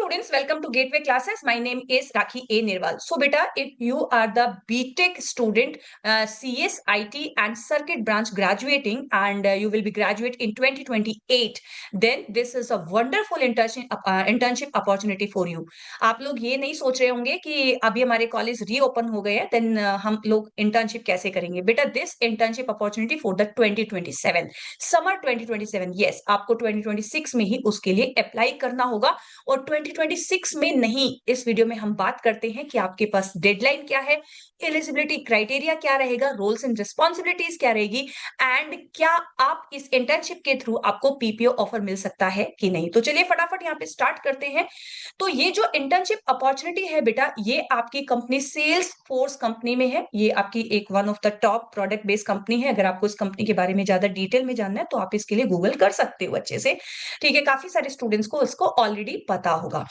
students, welcome to Gateway Classes. My name is Rakhi A. Nirwal. So beta, if you are the BTech student, CS, IT and circuit branch graduating and you will be graduate in 2028, then this is a wonderful internship opportunity for you. आप लोग ये नहीं सोच रहे होंगे कि अभी हमारे कॉलेज रीओपन हो गए हैं, देन हम लोग इंटर्नशिप कैसे करेंगे. बेटा, this internship opportunity for the 2027 summer 2027. Yes, आपको 2026 में ही उसके लिए अप्लाई करना होगा. और 2026 में नहीं, इस वीडियो में हम बात करते हैं कि आपके पास डेडलाइन क्या है, एलिजिबिलिटी क्राइटेरिया क्या रहेगा, रोल्स एंड रिस्पॉन्सिबिलिटीज क्या रहेगी, एंड क्या आप इस इंटर्नशिप के थ्रू आपको पीपीओ ऑफर मिल सकता है कि नहीं. तो चलिए फटाफट यहाँ पे स्टार्ट करते हैं. तो ये जो इंटर्नशिप अपॉर्चुनिटी है बेटा, ये आपकी कंपनी सेल्स फोर्स कंपनी में है. ये आपकी एक one of the top product based company है. अगर आपको इस कंपनी के बारे में ज्यादा डिटेल में जानना है तो आप इसके लिए गूगल कर सकते हो अच्छे से. ठीक है, काफी सारे स्टूडेंट्स को इसको ऑलरेडी पता होगा.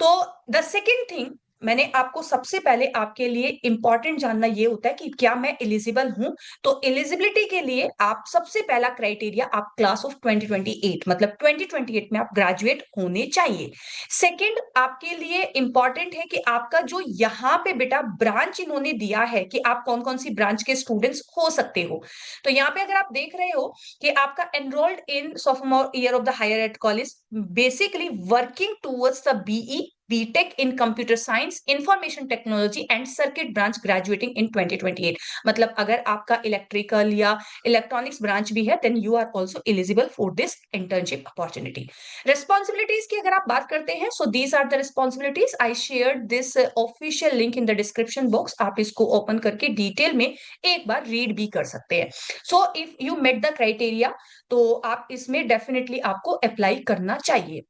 तो द सेकेंड थिंग, मैंने आपको सबसे पहले आपके लिए इंपॉर्टेंट जानना ये होता है कि क्या मैं एलिजिबल हूं. तो एलिजिबिलिटी के लिए आप सबसे पहला क्राइटेरिया, आप क्लास ऑफ 2028 मतलब 2028 में आप ग्रेजुएट होने चाहिए. सेकंड, आपके लिए इंपॉर्टेंट है कि आपका जो यहाँ पे बेटा ब्रांच इन्होंने दिया है कि आप कौन कौन सी ब्रांच के स्टूडेंट्स हो सकते हो. तो यहाँ पे अगर आप देख रहे हो कि आपका enrolled in sophomore year of the higher ed college, basically working towards the BE BTech in computer science, information technology and circuit branch graduating in 2028. मतलब अगर आपका इलेक्ट्रिकल या इलेक्ट्रॉनिक्स ब्रांच भी है, then you are also eligible for this internship opportunity. Responsibilities की अगर आप बात करते हैं, so these are the responsibilities. I shared this official link in the description box. आप इसको ओपन करके डिटेल में एक बार रीड भी कर सकते हैं. So if you met the criteria, तो आप इसमें डेफिनेटली आपको अप्लाई करना चाहिए.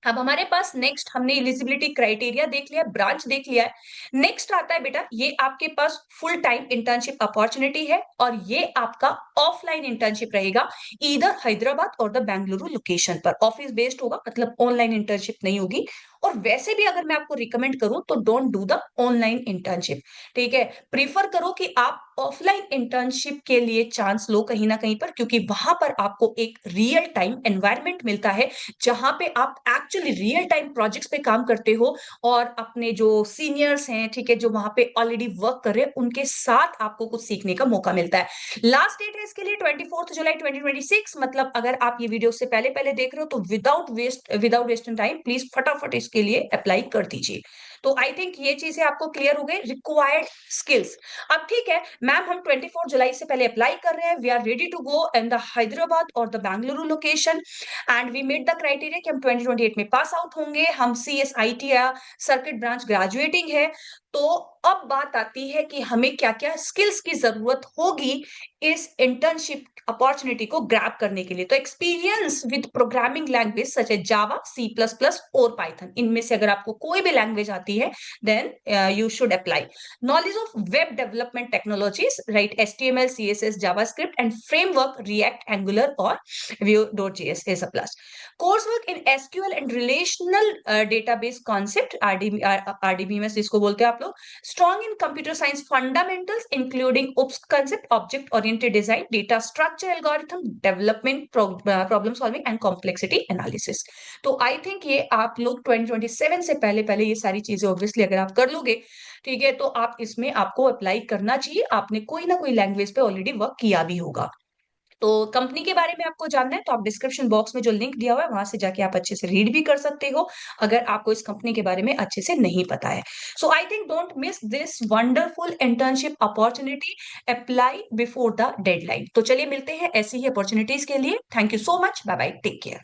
अब हमारे पास नेक्स्ट, हमने एलिजिबिलिटी क्राइटेरिया देख लिया, ब्रांच देख लिया है. नेक्स्ट आता है बेटा, ये आपके पास फुल टाइम इंटर्नशिप अपॉर्चुनिटी है और ये आपका ऑफलाइन इंटर्नशिप रहेगा, इधर हैदराबाद और द बेंगलुरु लोकेशन पर. ऑफिस बेस्ड होगा, मतलब ऑनलाइन इंटर्नशिप नहीं होगी. और वैसे भी अगर मैं आपको रिकमेंड करूं तो don't do the online internship. ठीक है, प्रीफर करो कि आप ऑफलाइन इंटर्नशिप के लिए चांस लो कहीं ना कहीं पर, क्योंकि वहां पर आपको एक रियल टाइम एनवायरमेंट मिलता है जहां पे आप एक्चुअली रियल टाइम प्रोजेक्ट्स पे काम करते हो और अपने जो सीनियर्स हैं, ठीक है, जो वहां पे ऑलरेडी वर्क कर रहे हैं, उनके साथ आपको कुछ सीखने का मौका मिलता है. लास्ट डेट है इसके लिए 24 जुलाई 2026. मतलब अगर आप ये वीडियो से पहले पहले देख रहे हो तो विदाउट वेस्टिंग टाइम प्लीज फटाफट इसके लिए अप्लाई कर दीजिए. तो आई थिंक ये चीजें आपको क्लियर हो गई. रिक्वायर्ड स्किल्स, अब ठीक है मैम, हम 24 जुलाई से पहले अप्लाई कर रहे हैं, we are ready to go in the Hyderabad और the Bengaluru location and we met the criteria कि हम 2028 में पास आउट होंगे, हम CSIT या सर्किट ब्रांच ग्रेजुएटिंग है. तो अब बात आती है कि हमें क्या क्या स्किल्स की जरूरत होगी इस इंटर्नशिप अपॉर्चुनिटी को ग्रैब करने के लिए. तो experience with programming language such as Java, C++ और पाइथन, इनमें से अगर आपको कोई भी लैंग्वेज आती है then you should apply. Knowledge of web development technologies, right? HTML, CSS, JavaScript, and framework React, Angular, or Vue.js is a plus. Coursework in SQL and relational database concept, RDBMS जिसको बोलते हैं आप लोग. Strong in computer science fundamentals, including OOPS concept, object-oriented design, data structure algorithm, development, problem solving, and complexity analysis. तो I think ये आप लोग 2027 से पहले पहले ये सारी चीजें ऑब्वियसली अगर आप कर लोगे, ठीक है, तो आप इसमें आपको अप्लाई करना चाहिए. आपने कोई ना कोई लैंग्वेज पे ऑलरेडी वर्क किया भी होगा. तो कंपनी के बारे में आपको जानना है तो आप डिस्क्रिप्शन बॉक्स में जो लिंक दिया हुआ है वहां से जाके आप अच्छे से रीड भी कर सकते हो अगर आपको इस कंपनी के बारे में अच्छे से नहीं पता है. So I think don't miss this wonderful internship opportunity. Apply before the deadline. तो चलिए मिलते हैं ऐसी ही अपॉर्चुनिटीज के लिए. Thank you so much. Bye bye. Take care.